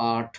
8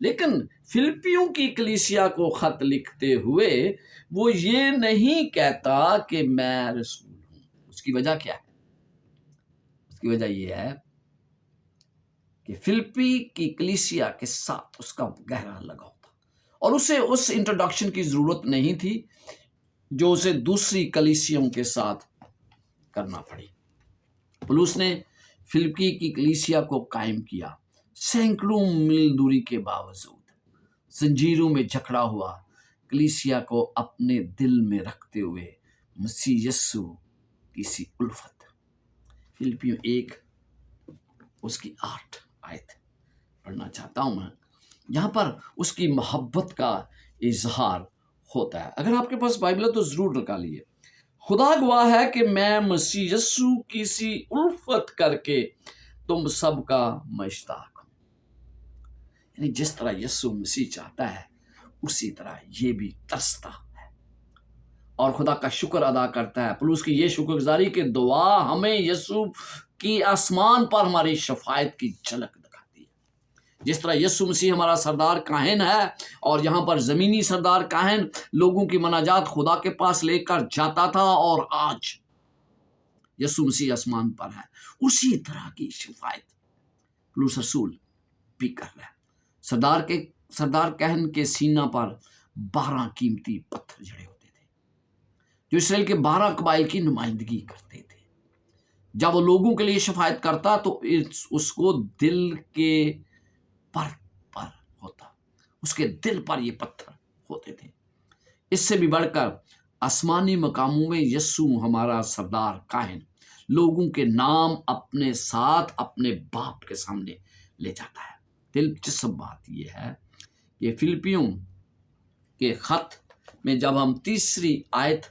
لیکن فلپیوں کی کلیسیا کو خط لکھتے ہوئے وہ یہ نہیں کہتا کہ میں رسول ہوں۔ اس کی وجہ کیا ہے؟ اس کی وجہ یہ ہے کہ فلپی کی کلیسیا کے ساتھ اس کا گہرا لگاؤ تھا، اور اسے اس انٹروڈکشن کی ضرورت نہیں تھی جو اسے دوسری کلیسیوں کے ساتھ کرنا پڑی۔ پولس نے فلپی کی کلیسیا کو قائم کیا، سینکڑوں میل دوری کے باوجود زنجیروں میں جکڑا ہوا کلیسیا کو اپنے دل میں رکھتے ہوئے مسیح یسو کی سی الفت۔ فلپیوں 1 اس کی 8 آیت پڑھنا چاہتا ہوں میں۔ یہاں پر اس کی محبت کا اظہار ہوتا ہے۔ اگر آپ کے پاس بائبل ہے تو ضرور نکالیے۔ خدا گواہ ہے کہ میں مسیح یسو کی سی الفت کر کے تم سب کا مشتاق ہوں۔ یعنی جس طرح یسوع مسیح چاہتا ہے اسی طرح یہ بھی ترستا ہے اور خدا کا شکر ادا کرتا ہے۔ پولس کی یہ شکر گزاری کہ دعا ہمیں یسوع کی آسمان پر ہماری شفاعت کی جھلک دکھاتی ہے۔ جس طرح یسوع مسیح ہمارا سردار کاہن ہے اور یہاں پر زمینی سردار کاہن لوگوں کی مناجات خدا کے پاس لے کر جاتا تھا، اور آج یسوع مسیح آسمان پر ہے، اسی طرح کی شفاعت پولس رسول بھی کر رہا ہے۔ سردار کاہن کے سینہ پر 12 قیمتی پتھر جڑے ہوتے تھے جو اسرائیل کے 12 قبائل کی نمائندگی کرتے تھے۔ جب وہ لوگوں کے لیے شفاعت کرتا تو اس کو دل کے پر ہوتا، اس کے دل پر یہ پتھر ہوتے تھے۔ اس سے بھی بڑھ کر آسمانی مقاموں میں یسوع ہمارا سردار کاہن لوگوں کے نام اپنے ساتھ اپنے باپ کے سامنے لے جاتا ہے۔ دلچسپ بات یہ ہے کہ فلپیوں کے خط میں جب ہم 3 آیت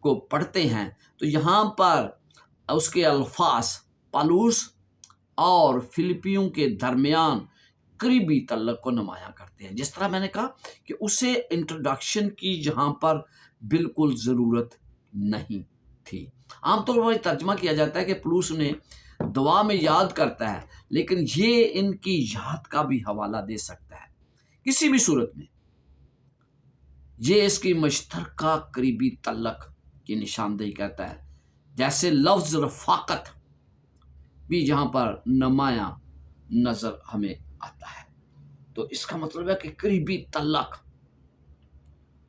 کو پڑھتے ہیں تو یہاں پر اس کے الفاظ پالوس اور فلپیوں کے درمیان قریبی تعلق کو نمایاں کرتے ہیں۔ جس طرح میں نے کہا کہ اسے انٹروڈکشن کی جہاں پر بالکل ضرورت نہیں تھی۔ عام طور پر ترجمہ کیا جاتا ہے کہ پولس نے دعا میں یاد کرتا ہے، لیکن یہ ان کی یاد کا بھی حوالہ دے سکتا ہے۔ کسی بھی صورت میں یہ اس کی مشترکہ قریبی تعلق کی نشاندہی کرتا ہے، جیسے لفظ رفاقت بھی یہاں پر نمایاں نظر ہمیں آتا ہے۔ تو اس کا مطلب ہے کہ قریبی تعلق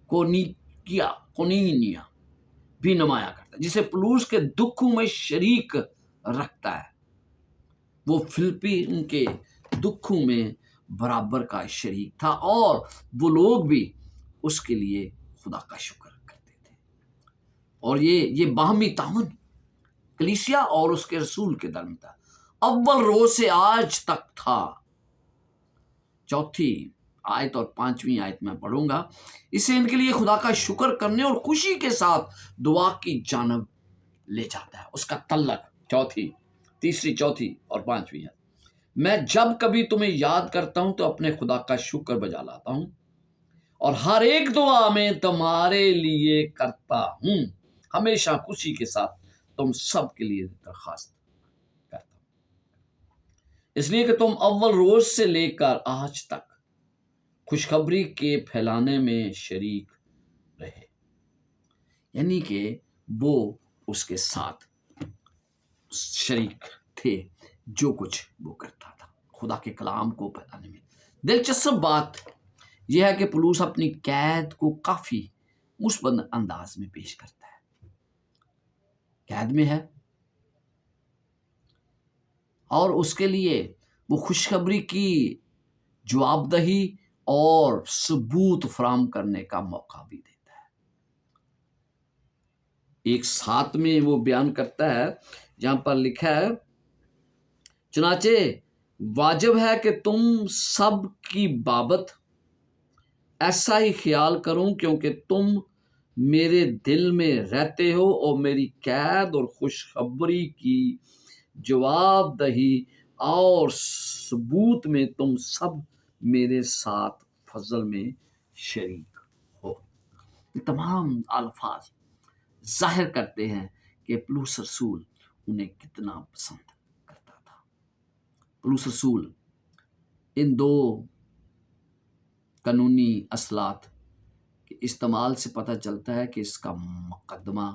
کونینیا بھی نمایاں کرتا ہے، جسے پولس کے دکھوں میں شریک رکھتا ہے۔ وہ فلپی ان کے دکھوں میں برابر کا شریک تھا، اور وہ لوگ بھی اس کے لیے خدا کا شکر کرتے تھے، اور یہ باہمی تعاون کلیسیا اور اس کے رسول کے درمیان تھا، اول روز سے آج تک تھا۔ 4 آیت اور 5 آیت میں پڑھوں گا۔ اسے ان کے لیے خدا کا شکر کرنے اور خوشی کے ساتھ دعا کی جانب لے جاتا ہے۔ اس کا تعلق 3 اور 5 ہے۔ میں جب کبھی تمہیں یاد کرتا ہوں تو اپنے خدا کا شکر بجا لاتا ہوں، اور ہر ایک دعا میں تمہارے لیے کرتا ہوں، ہمیشہ خوشی کے ساتھ تم سب کے لیے درخواست کرتا ہوں، اس لیے کہ تم اول روز سے لے کر آج تک خوشخبری کے پھیلانے میں شریک رہے۔ یعنی کہ وہ اس کے ساتھ شریک تھے، جو کچھ وہ کرتا تھا خدا کے کلام کو پھیلانے میں۔ دلچسپ بات یہ ہے کہ پولس اپنی قید کو کافی مثبت انداز میں پیش کرتا ہے۔ قید میں ہے اور اس کے لیے وہ خوشخبری کی جواب دہی اور ثبوت فراہم کرنے کا موقع بھی دیتا ہے۔ 1:7 میں وہ بیان کرتا ہے، جہاں پر لکھا ہے، چنانچہ واجب ہے کہ تم سب کی بابت ایسا ہی خیال کروں، کیونکہ تم میرے دل میں رہتے ہو، اور میری قید اور خوشخبری کی جواب دہی اور ثبوت میں تم سب میرے ساتھ فضل میں شریک ہو۔ یہ تمام الفاظ ظاہر کرتے ہیں کہ پولس رسول انہیں کتنا پسند کرتا تھا۔ پولس رسول ان 2 قانونی اصلاحات کے استعمال سے پتہ چلتا ہے کہ اس کا مقدمہ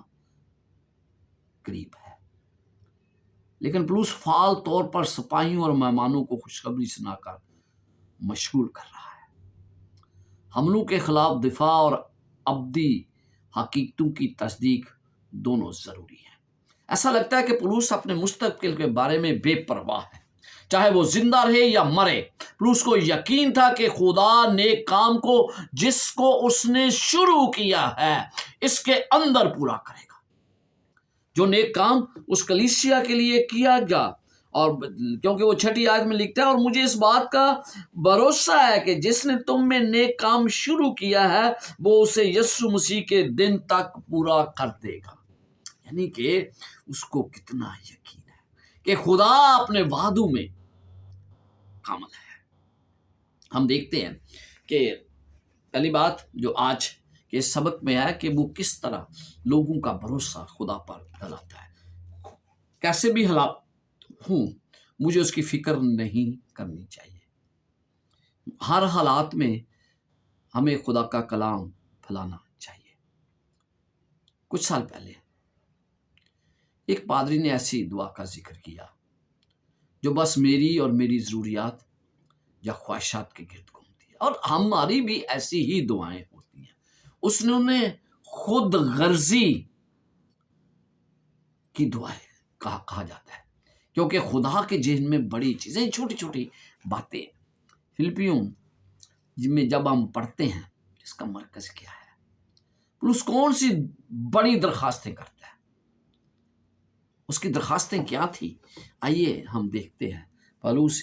قریب ہے، لیکن پولیس فعال طور پر سپاہیوں اور مہمانوں کو خوشخبری سنا کر مشغول کر رہا ہے۔ حملوں کے خلاف دفاع اور ابدی حقیقتوں کی تصدیق دونوں ضروری ہیں۔ ایسا لگتا ہے کہ پولیس اپنے مستقبل کے بارے میں بے پرواہ ہے، چاہے وہ زندہ رہے یا مرے۔ پولیس کو یقین تھا کہ خدا نیک کام کو جس کو اس نے شروع کیا ہے اس کے اندر پورا کرے گا۔ جو نیک کام اس کلیسیا کے لیے کیا گیا، اور کیونکہ وہ 6 آیت میں لکھتا ہے، اور مجھے اس بات کا بھروسہ ہے کہ جس نے تم میں نیک کام شروع کیا ہے وہ اسے یسوع مسیح کے دن تک پورا کر دے گا۔ یعنی کہ اس کو کتنا یقین ہے کہ خدا اپنے وعدوں میں کامل ہے۔ ہم دیکھتے ہیں کہ پہلی بات جو آج کے سبق میں ہے کہ وہ کس طرح لوگوں کا بھروسہ خدا پر ڈلاتا ہے۔ کیسے بھی حالات ہوں، مجھے اس کی فکر نہیں کرنی چاہیے۔ ہر حالات میں ہمیں خدا کا کلام پھیلانا چاہیے۔ کچھ سال پہلے ایک پادری نے ایسی دعا کا ذکر کیا جو بس میری اور میری ضروریات یا خواہشات کے گرد گھومتی ہے، اور ہماری بھی ایسی ہی دعائیں ہوتی ہیں۔ اس نے انہیں خود غرضی کی دعائیں کہا جاتا ہے، کیونکہ خدا کے ذہن میں بڑی چیزیں، چھوٹی چھوٹی باتیں۔ فلپیوں میں جب ہم پڑھتے ہیں اس کا مرکز کیا ہے، پلس کون سی بڑی درخواستیں کرتا ہے، اس کی درخواستیں کیا تھی، آئیے ہم دیکھتے ہیں۔ پولس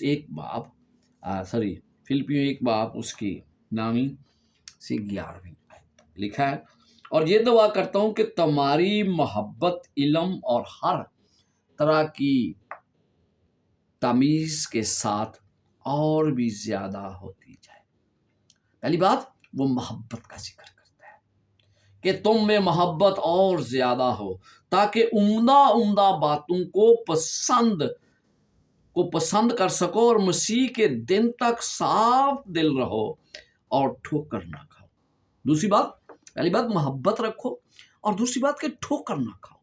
فلپیوں 1 اس کی 9 سے 11 لکھا ہے، اور یہ دعا کرتا ہوں کہ تمہاری محبت علم اور ہر طرح کی تمیز کے ساتھ اور بھی زیادہ ہوتی جائے۔ پہلی بات وہ محبت کا ذکر کرتا ہے کہ تم میں محبت اور زیادہ ہو، تاکہ عمدہ باتوں کو پسند کر سکو اور مسیح کے دن تک صاف دل رہو اور ٹھوکر نہ کھاؤ۔ دوسری بات، پہلی بات محبت رکھو، اور دوسری بات کہ ٹھوکر نہ کھاؤ،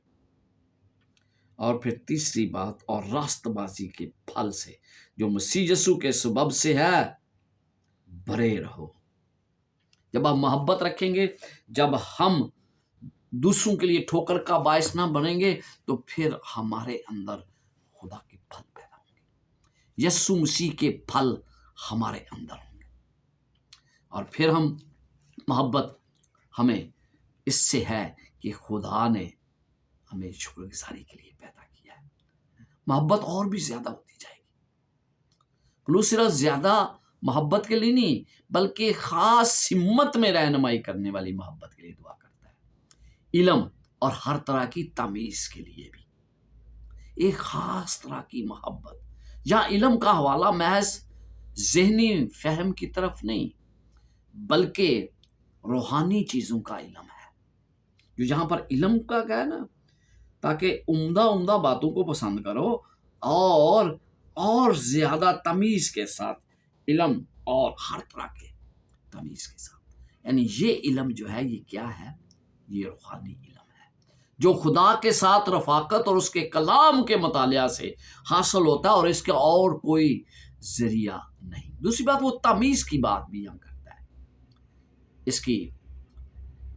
اور پھر تیسری بات اور راست بازی کے پھل سے جو مسیح یسوع کے سبب سے ہے بھرے رہو۔ جب ہم محبت رکھیں گے، جب ہم دوسروں کے لیے ٹھوکر کا باعث نہ بنیں گے، تو پھر ہمارے اندر خدا کے پھل پیدا ہوں گے، یسوع مسیح کے پھل ہمارے اندر ہوں گے، اور پھر ہم محبت ہمیں اس سے ہے کہ خدا نے ہمیں شکر گزاری کے لیے پیدا کیا ہے۔ محبت اور بھی زیادہ ہوتی جائے گی۔ پلوس صرف زیادہ محبت کے لیے نہیں، بلکہ خاص ہمت میں رہنمائی کرنے والی محبت کے لیے دعا کرتا ہے۔ علم اور ہر طرح کی تمیز کے لیے بھی ایک خاص طرح کی محبت، یا علم کا حوالہ محض ذہنی فہم کی طرف نہیں، بلکہ روحانی چیزوں کا علم ہے۔ جو یہاں پر علم کا کہا ہے نا، تاکہ عمدہ باتوں کو پسند کرو اور زیادہ تمیز کے ساتھ، علم اور ہر طرح کے تمیز کے ساتھ، یعنی یہ علم جو ہے یہ کیا ہے؟ یہ روحانی علم ہے جو خدا کے ساتھ رفاقت اور اس کے کلام کے مطالعہ سے حاصل ہوتا ہے، اور اس کا اور کوئی ذریعہ نہیں۔ دوسری بات وہ تمیز کی بات بھی یہاں کرتا ہے، اس کی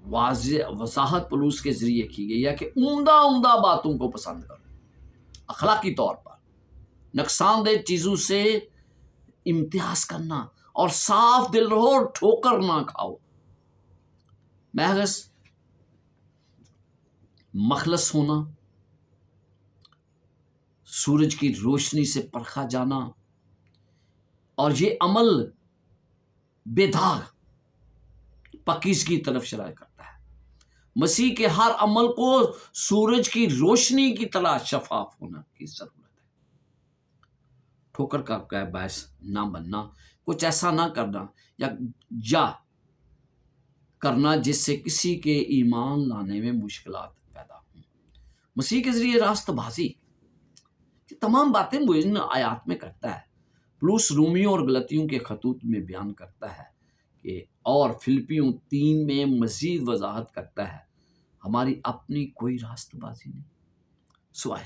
وضاحت پولس کے ذریعے کی گئی ہے کہ عمدہ باتوں کو پسند کرو، اخلاقی طور پر نقصان دہ چیزوں سے امتیاز کرنا، اور صاف دل رہو اور ٹھوکر نہ کھاؤ۔ محض مخلص ہونا، سورج کی روشنی سے پرکھا جانا، اور یہ عمل بے داغ پاکیزگی کی طرف اشارہ کرتا ہے۔ مسیح کے ہر عمل کو سورج کی روشنی کی طرح شفاف ہونا کی ضرورت ہے۔ ٹھوکر کا باعث نہ بننا، کچھ ایسا نہ کرنا یا کرنا جس سے کسی کے ایمان لانے میں مشکلات پیدا ہوں۔ مسیح کے ذریعے راست بازی، یہ تمام باتیں وہ ان آیات میں کرتا ہے۔ پلوس رومیوں اور غلطیوں کے خطوط میں بیان کرتا ہے کہ اور فلپیوں 3 میں مزید وضاحت کرتا ہے ہماری اپنی کوئی راست بازی نہیں سوائے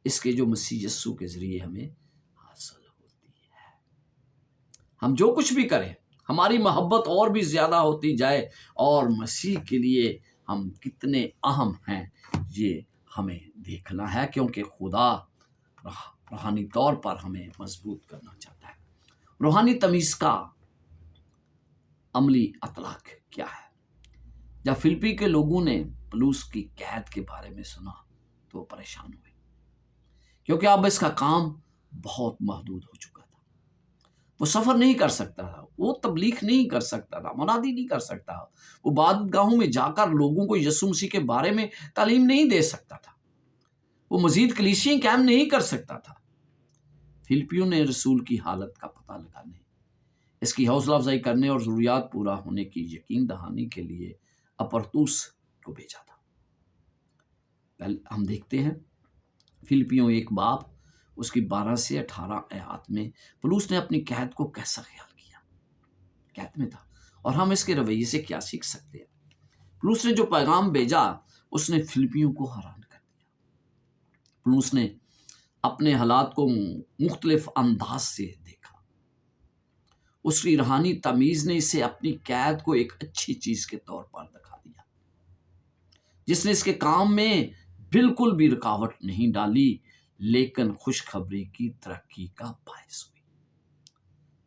اس کے جو مسیح یسوع کے ذریعے ہمیں حاصل ہوتی ہے۔ ہم جو کچھ بھی کریں ہماری محبت اور بھی زیادہ ہوتی جائے اور مسیح کے لیے ہم کتنے اہم ہیں یہ ہمیں دیکھنا ہے، کیونکہ خدا روحانی طور پر ہمیں مضبوط کرنا چاہتا ہے۔ روحانی تمیز کا عملی اطلاق کیا ہے؟ جب فلپی کے لوگوں نے پولس کی قید کے بارے میں سنا تو وہ پریشان ہوئے، کیونکہ اب اس کا کام بہت محدود ہو چکا تھا۔ وہ سفر نہیں کر سکتا تھا، وہ تبلیغ نہیں کر سکتا تھا، منادی نہیں کر سکتا، وہ عبادت گاہوں میں جا کر لوگوں کو یسوع مسیح کے بارے میں تعلیم نہیں دے سکتا تھا، وہ مزید کلیسیاں قائم نہیں کر سکتا تھا۔ فلپیوں نے رسول کی حالت کا پتہ لگانے، اس کی حوصلہ افزائی کرنے اور ضروریات پورا ہونے کی یقین دہانی کے لیے اپرتوس کو بھیجا تھا۔ پہلے ہم دیکھتے ہیں فلپیوں 1 باب اس کی 12 سے 18 آیات میں پولس نے اپنی قید کو کیسا خیال کیا، قید میں تھا، اور ہم اس کے رویے سے کیا سیکھ سکتے ہیں۔ پولس نے جو پیغام بھیجا اس نے فلپیوں کو حیران کر دیا۔ پولس نے اپنے حالات کو مختلف انداز سے دیکھا۔ اس کی روحانی تمیز نے اسے اپنی قید کو ایک اچھی چیز کے طور پر دکھا دیا، جس نے اس کے کام میں بالکل بھی رکاوٹ نہیں ڈالی، لیکن خوشخبری کی ترقی کا باعث ہوئی۔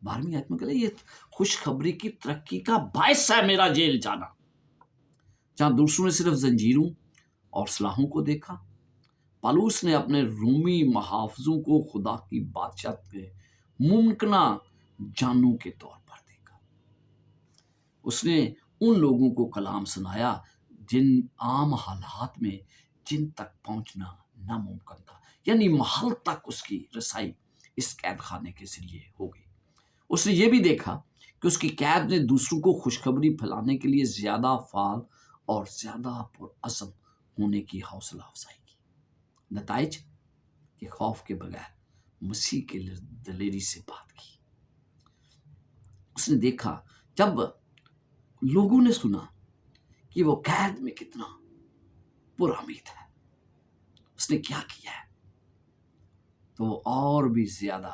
12ویں آیت میں کہا یہ خوشخبری کی ترقی کا باعث ہے میرا جیل جانا۔ جہاں دوسروں نے صرف زنجیروں اور سلاحوں کو دیکھا، پالوس نے اپنے رومی محافظوں کو خدا کی بادشاہت کے ممکنہ جانوں کے طور پر دیکھا۔ اس نے ان لوگوں کو کلام سنایا جن عام حالات میں جن تک پہنچنا ناممکن تھا، یعنی محل تک اس کی رسائی اس قید خانے کے ذریعے ہو گئی۔ اس نے یہ بھی دیکھا کہ اس کی قید نے دوسروں کو خوشخبری پھیلانے کے لیے زیادہ فعال اور زیادہ پرعزم ہونے کی حوصلہ افزائی کی۔ نتائج کہ خوف کے بغیر مسیح کے دلیری سے بات کی۔ اس نے دیکھا جب لوگوں نے سنا کہ وہ قید میں کتنا پرامید ہے، اس نے کیا کیا ہے، تو وہ اور بھی زیادہ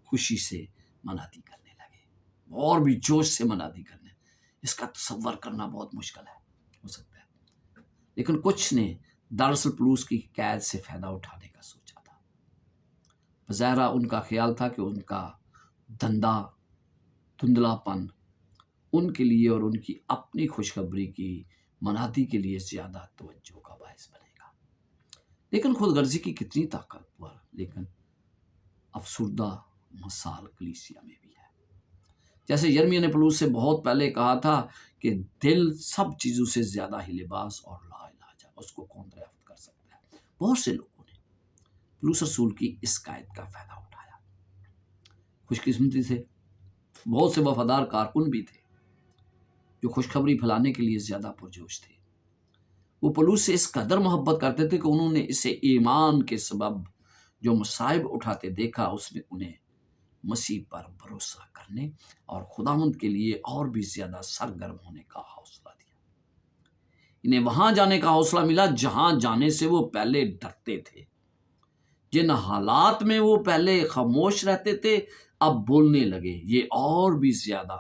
خوشی سے منادی کرنے لگے، اور بھی جوش سے منادی کرنے۔ اس کا تصور کرنا بہت مشکل ہے، ہو سکتا ہے، لیکن کچھ نے دراصل پولس کی قید سے فائدہ اٹھانے کا سوچا تھا۔ بظاہر ان کا خیال تھا کہ ان کا دھندلا پن ان کے لیے اور ان کی اپنی خوشخبری کی منادی کے لیے زیادہ توجہ کا باعث بنے گا۔ لیکن خود غرضی کی کتنی طاقتور لیکن افسردہ مثال کلیسیا میں بھی ہے۔ جیسے یرمیہ نے پولس سے بہت پہلے کہا تھا کہ دل سب چیزوں سے زیادہ ہی لباس اور لا علاج ہے، اس کو کون دریافت کر سکتا ہے۔ بہت سے لوگوں نے پولس رسول کی اس قید کا فائدہ اٹھایا۔ خوش قسمتی سے بہت سے وفادار کارکن بھی تھے جو خوشخبری پھیلانے کے لیے زیادہ پرجوش تھے۔ وہ پولس سے اس قدر محبت کرتے تھے کہ انہوں نے اسے ایمان کے سبب جو مصائب اٹھاتے دیکھا، اس نے انہیں مسیح پر بھروسہ کرنے اور خداوند کے لیے اور بھی زیادہ سرگرم ہونے کا حوصلہ دیا۔ انہیں وہاں جانے کا حوصلہ ملا جہاں جانے سے وہ پہلے ڈرتے تھے، جن حالات میں وہ پہلے خاموش رہتے تھے اب بولنے لگے۔ یہ اور بھی زیادہ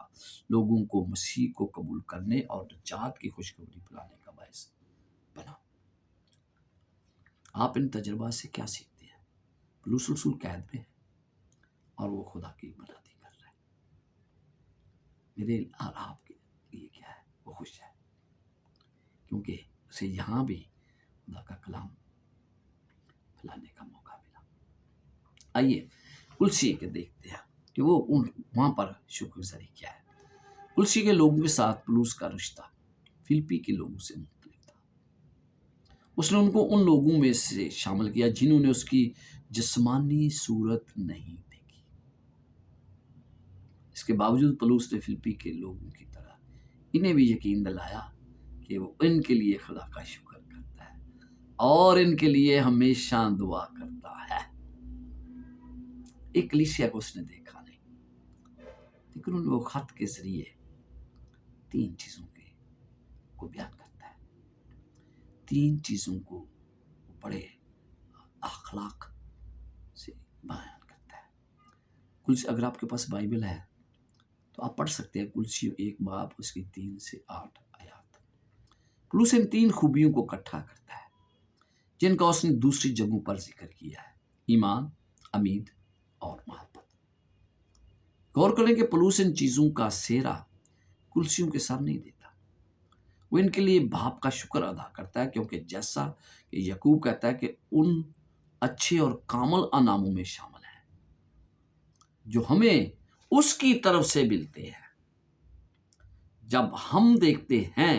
لوگوں کو مسیح کو قبول کرنے اور نجات کی خوشخبری پھیلانے کا باعث بنا۔ آپ ان تجربات سے کیا سیکھتے ہیں؟ پولس رسول قید میں ہے اور وہ خدا کی منادی کر رہے ہیں۔ میرے اور آپ کے لیے کیا ہے؟ وہ خوش ہے، کیونکہ اسے یہاں بھی خدا کا کلام پھیلانے کا موقع ملا۔ آئیے کلسی کے دیکھتے ہیں کہ وہ وہاں پر شکر گزاری کیا ہے۔ کلسی کے لوگوں کے ساتھ پولس کا رشتہ فلپی کے لوگوں سے مختلف تھا۔ اس نے ان کو ان لوگوں میں سے شامل کیا جنہوں نے اس کی جسمانی صورت نہیں دیکھی۔ اس کے باوجود پولس نے فلپی کے لوگوں کی طرح انہیں بھی یقین دلایا کہ وہ ان کے لیے خدا کا شکر کرتا ہے اور ان کے لیے ہمیشہ دعا کرتا ہے۔ ایک کلیسیا کو اس نے دیکھا نہیں، لیکن ان کو خط کے ذریعے 3 چیزوں کو بیان کرتا ہے، 3 چیزوں کو بڑے اخلاق سے بیان کرتا ہے۔ کلسی، اگر آپ کے پاس بائبل ہے تو آپ پڑھ سکتے ہیں کلسیوں 1 باب اس کی 3 سے 8 آیات۔ پلوس ان 3 خوبیوں کو اکٹھا کرتا ہے جن کا اس نے دوسری جگہوں پر ذکر کیا ہے: ایمان، امید اور محبت۔ غور کریں کہ پلوس ان چیزوں کا سہرا کلسیوں کے سر نہیں دیتا، وہ ان کے لیے باپ کا شکر ادا کرتا ہے، کیونکہ جیسا کہ یعقوب کہتا ہے کہ ان اچھے اور کامل انعاموں میں شامل ہیں جو ہمیں اس کی طرف سے ملتے ہیں۔ جب ہم دیکھتے ہیں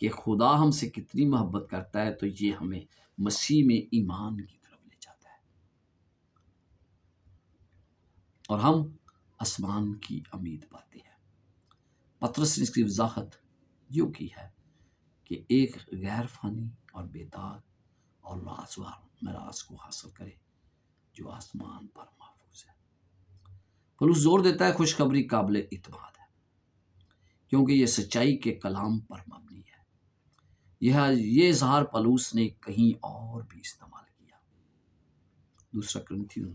کہ خدا ہم سے کتنی محبت کرتا ہے تو یہ ہمیں مسیح میں ایمان کی طرف لے جاتا ہے اور ہم آسمان کی امید پاتے ہیں۔ پطرس نے اس کی وضاحت یوں کی ہے کہ ایک غیر فانی اور بے داغ اور رازوار میراث کو حاصل کرے جو آسمان پر محفوظ ہے۔ پولس زور دیتا ہے خوشخبری قابل اعتماد ہے کیونکہ یہ سچائی کے کلام پر مبنی ہے۔ یہ اظہار پولس نے کہیں اور بھی استعمال کیا۔ 2 کرنتھیوں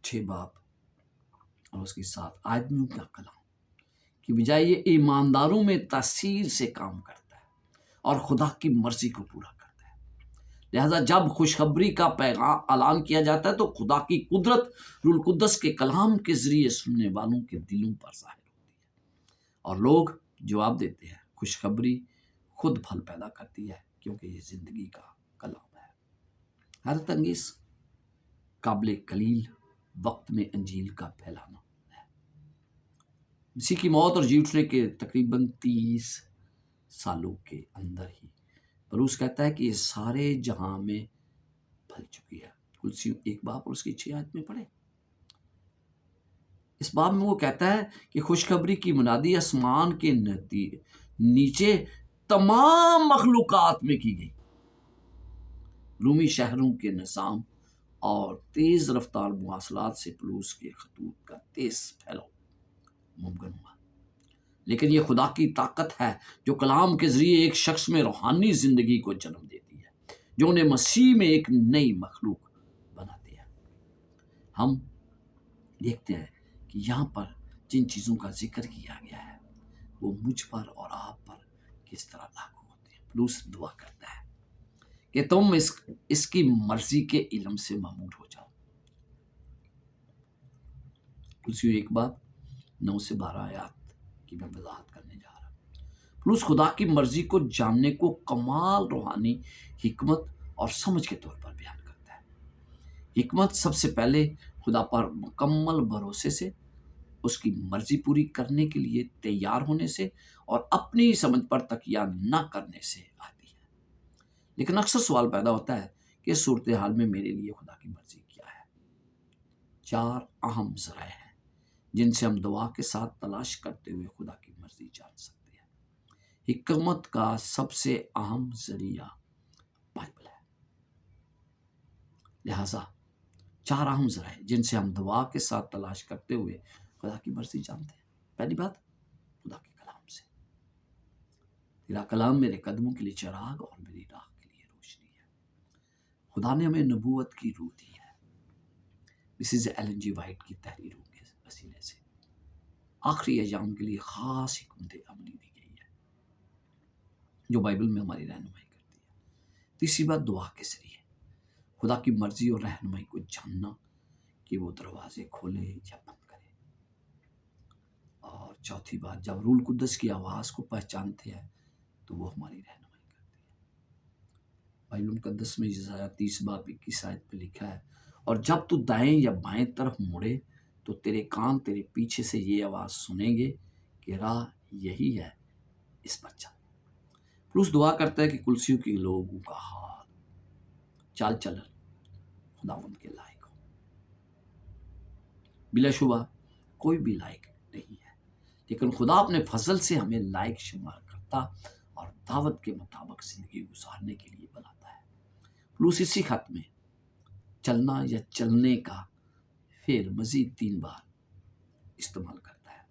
6 باب اور اس کے 7 آدمیوں کا کلام کی بجائے یہ ایمانداروں میں تاثیر سے کام کرتا ہے اور خدا کی مرضی کو پورا کرتا ہے۔ لہذا جب خوشخبری کا پیغام اعلان کیا جاتا ہے تو خدا کی قدرت روح القدس کے کلام کے ذریعے سننے والوں کے دلوں پر ظاہر ہوتی ہے اور لوگ جواب دیتے ہیں۔ خوشخبری خود پھل پیدا کرتی ہے کیونکہ یہ زندگی کا کلام ہے۔ حیرت انگیز قابل قلیل وقت میں انجیل کا پھیلانا ہے۔ مسیح کی موت اور جی اٹھنے کے تقریباً 30 سالوں کے اندر ہی پولس کہتا ہے کہ یہ سارے جہاں میں پھیل چکی ہے۔ کلسیوں 1 باب اور اس کی 6 آیت میں پڑھیں۔ اس باب میں وہ کہتا ہے کہ خوشخبری کی منادی آسمان کے نیچے تمام مخلوقات میں کی گئی۔ رومی شہروں کے نظام اور تیز رفتار مواصلات سے پولس کے خطوط کا تیز پھیلاؤ ممکن ہوا، لیکن یہ خدا کی طاقت ہے جو کلام کے ذریعے ایک شخص میں روحانی زندگی کو جنم دیتی ہے، جو انہیں مسیح میں ایک نئی مخلوق بناتی ہے۔ ہم دیکھتے ہیں کہ یہاں پر جن چیزوں کا ذکر کیا گیا ہے وہ مجھ پر اور آپ پر کس طرح لاگو ہوتے ہیں۔ پولس دعا کرتا ہے کہ تم اس کی مرضی کے علم سے معمور ہو جاؤ۔ کلسیوں 1 باب 9 سے 12 آیات کی میں وضاحت کرنے جا رہا ہوں۔ پولس خدا کی مرضی کو جاننے کو کمال روحانی حکمت اور سمجھ کے طور پر بیان کرتا ہے۔ حکمت سب سے پہلے خدا پر مکمل بھروسے سے، اس کی مرضی پوری کرنے کے لیے تیار ہونے سے اور اپنی سمجھ پر تکیہ نہ کرنے سے آتی ہے۔ لیکن اکثر سوال پیدا ہوتا ہے کہ اس صورتحال میں میرے لیے خدا کی مرضی کیا ہے؟ 4 اہم ذرائع ہیں جن سے ہم دعا کے ساتھ تلاش کرتے ہوئے خدا کی مرضی جان سکتے ہیں۔ حکمت کا سب سے اہم ذریعہ بائبل ہے۔ لہذا 4 اہم ذرائع جن سے ہم دعا کے ساتھ تلاش کرتے ہوئے خدا کی مرضی جانتے ہیں۔ پہلی بات، خدا کے کلام سے۔ تیرا کلام میرے قدموں کے لیے چراغ اور میری راہ کے لیے روشنی ہے۔ خدا نے ہمیں نبوت کی روح دی ہے، مسز ایلن جی وائٹ کی تحریروں کے وسیلے سے آخری ایام کے لیے خاص حکمت عملی دی گئی ہے جو بائبل میں ہماری رہنمائی کرتی ہے۔ تیسری بات، دعا کے ذریعے خدا کی مرضی اور رہنمائی کو جاننا کہ وہ دروازے کھولے یا بند کرے۔ اور چوتھی بات، جب روح القدس کی آواز کو پہچانتے ہیں تو وہ ہماری رہنمائی کرتی ہے۔ بائبل مقدس میں یسایہ 30 باب 21 آیت میں لکھا ہے، اور جب تو دائیں یا بائیں طرف مڑے تو تیرے کان تیرے پیچھے سے یہ آواز سنیں گے کہ راہ یہی ہے، اس پر چل۔ پولس دعا کرتا ہے کہ کلسیوں کے لوگوں کا حال، چال چلن خداوند کے لائق ہو۔ بلا شبہ کوئی بھی لائق نہیں ہے، لیکن خدا اپنے فضل سے ہمیں لائق شمار کرتا اور دعوت کے مطابق زندگی گزارنے کے لیے بناتا ہے۔ پولس اسی خط میں چلنا یا چلنے کا فعل مزید 3 بار استعمال کرتا ہے۔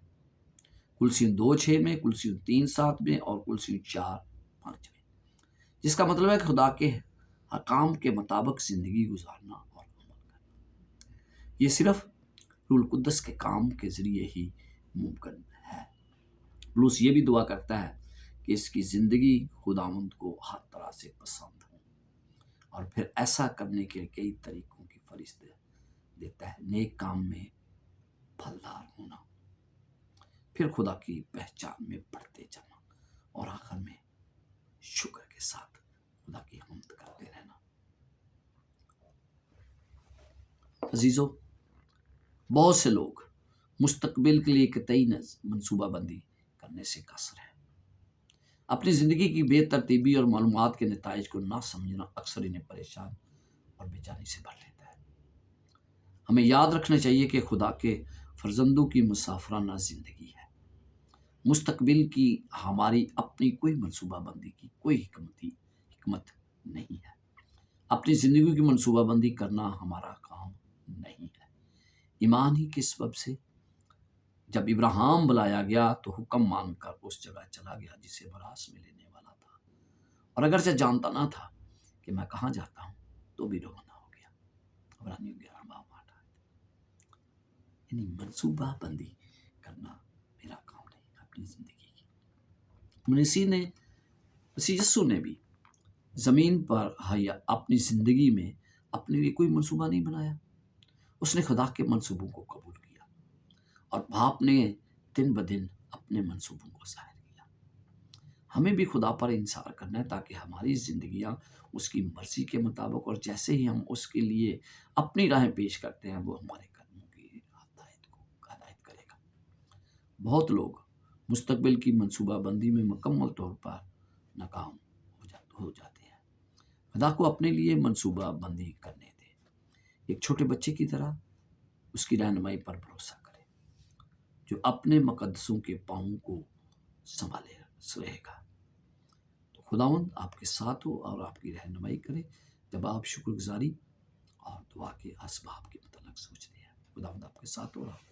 کلسیوں 2:6 میں، کلسیوں 3:7 میں اور کلسیوں 4:5 میں، جس کا مطلب ہے خدا کے حکام کے مطابق زندگی گزارنا اور عمل کرنا۔ یہ صرف روح القدس کے کام کے ذریعے ہی ممکن ہے۔ پولس یہ بھی دعا کرتا ہے کہ اس کی زندگی خداوند کو ہر طرح سے پسند ہو، اور پھر ایسا کرنے کے کئی طریقوں کی فہرست دیتا ہے۔ نیک کام میں پھلدار ہونا، پھر خدا کی پہچان میں بڑھتے جانا، اور آخر میں شکر کے ساتھ خدا کی حمد کرتے رہنا۔ عزیزو، بہت سے لوگ مستقبل کے لیے قطعی منصوبہ بندی کرنے سے قاصر ہیں۔ اپنی زندگی کی بے ترتیبی اور معلومات کے نتائج کو نہ سمجھنا اکثر انہیں پریشان اور بے چینی سے بھر لیتا ہے۔ ہمیں یاد رکھنا چاہیے کہ خدا کے فرزندوں کی مسافرانہ زندگی ہے۔ مستقبل کی ہماری اپنی کوئی منصوبہ بندی کی کوئی حکمت نہیں ہے۔ اپنی زندگی کی منصوبہ بندی کرنا ہمارا کام نہیں ہے۔ ایمان ہی کے سبب سے جب ابراہیم بلایا گیا تو حکم مان کر اس جگہ چلا گیا جسے براس میں لینے والا تھا، اور اگرچہ جانتا نہ تھا کہ میں کہاں جاتا ہوں تو بھی روانہ ہو گیا۔ عبرانیوں 11:8۔ یعنی منصوبہ بندی کرنا میرا کام نہیں، اپنی زندگی کی۔ مسیح یسوع نے بھی زمین پر اپنی زندگی میں اپنے لیے کوئی منصوبہ نہیں بنایا۔ اس نے خدا کے منصوبوں کو قبول کیا، اور باپ نے دن بدن اپنے منصوبوں کو ظاہر کیا۔ ہمیں بھی خدا پر انحصار کرنا ہے تاکہ ہماری زندگیاں اس کی مرضی کے مطابق، اور جیسے ہی ہم اس کے لیے اپنی راہیں پیش کرتے ہیں وہ ہمارے قدموں کی ہدایت کرے گا۔ بہت لوگ مستقبل کی منصوبہ بندی میں مکمل طور پر ناکام ہو جاتے ہیں۔ خدا کو اپنے لیے منصوبہ بندی کرنے دے، ایک چھوٹے بچے کی طرح اس کی رہنمائی پر بھروسہ کرے، جو اپنے مقدسوں کے پاؤں کو سنبھالے رہے گا۔ تو خداوند آپ کے ساتھ ہو اور آپ کی رہنمائی کرے جب آپ شکر گزاری اور دعا کے اسباب کے متعلق سوچتے ہیں۔ خداوند آپ کے ساتھ ہو اور آپ